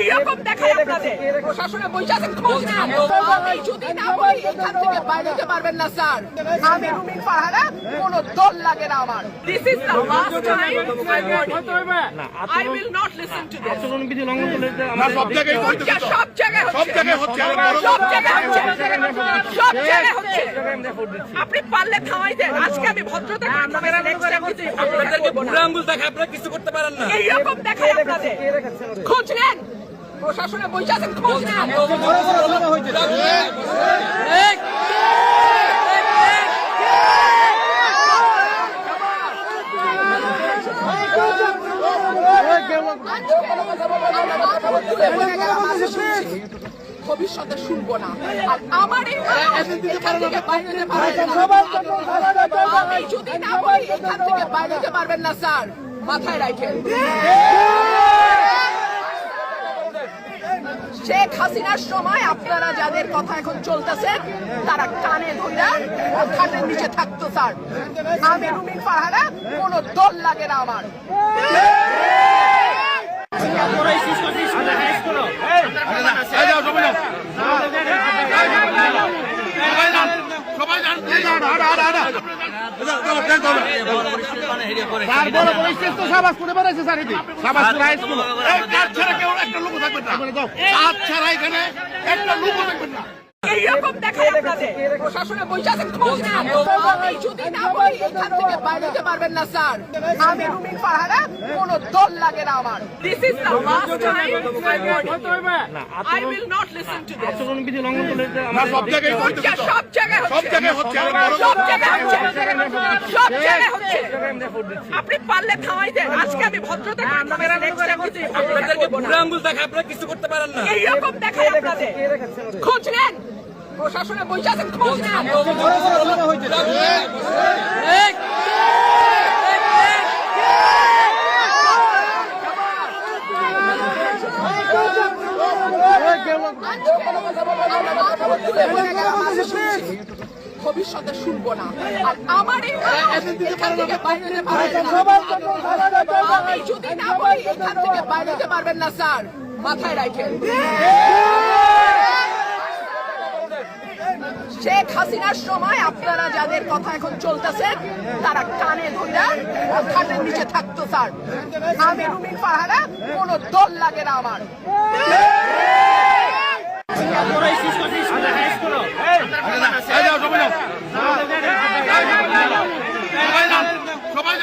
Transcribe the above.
এইরকম দেখায় আপনাদের প্রশাসনে বসে আছেন খোঁজ নেন। আমি যদি না বলি এখান থেকে বাইরে যেতে পারবেন না স্যার। আমি রুমিন ফারহানা, কোনো দল লাগে না আমার। This is the last time I warn you. I will not listen to this. আচরণ বিধি লঙ্ঘন করলে আমরা সব জায়গায় হচ্ছে, সব জায়গায় হচ্ছে, সব জায়গায় হচ্ছে। আপনি পারলে থামাই দেন। আজকে আমি ভদ্রতা আপনাদেরকে বুড়ো আঙ্গুল দেখায় আপনারা কিছু করতে পারেন না। এইরকম দেখায় আপনাদের খোঁজ নেন। প্রশাসনে বসে আছেন খোঁজ নেন। ভবিষ্যতে শুনবো না। আর আমার এখান থেকে বাইরে যেতে পারবেন না। আমি যদি না বলি এখান থেকে বাইরে যেতে পারবেন না স্যার, মাথায় রাখেন। শেখ হাসিনার সময় আপনারা যাদের কথা এখন চলতেছেন তারা কানে ধরে খাটের নিচে থাকতো স্যার। আমি রুমিন ফারহানা, কোনো দল লাগে না আমার। এইরকম দেখায় আপনাদের প্রশাসনে বসে আছেন খোঁজ নেন। আমি যদি না বলি এখান থেকে বাইরে যেতে পারবেন না স্যার। আমি রুমিন ফারহানা, কোনো দল লাগে না আমার। This is the last time I warn you. I will not listen to this. আচরণ বিধি লঙ্ঘন করলে আমরা সব জায়গায় হচ্ছে, সব জায়গায় হচ্ছে। আপনি পারলে থামাই দেন। আজকে আমি ভদ্রতা আপনাদেরকে বুড়ো আঙ্গুল দেখায় আপনারা কিছু করতে পারেন না। এইরকম দেখায় আপনাদের খোঁজ নেন। প্রশাসনে বসে আছেন খোঁজ নেন। ভবিষ্যতে শুনবো না। আর আমার এখান থেকে বাইরে যেতে পারবেন না। আমি যদি না বলি এখান থেকে বাইরে যেতে পারবেন না স্যার, মাথায় রাখেন। শেখ হাসিনার সময় আপনারা যাদের কথা এখন চলতেছেন তারা কানে ধরে খাটের নিচে থাকতো স্যার। আমি রুমিন ফারহানা, কোনো দল লাগে না আমার। সবাই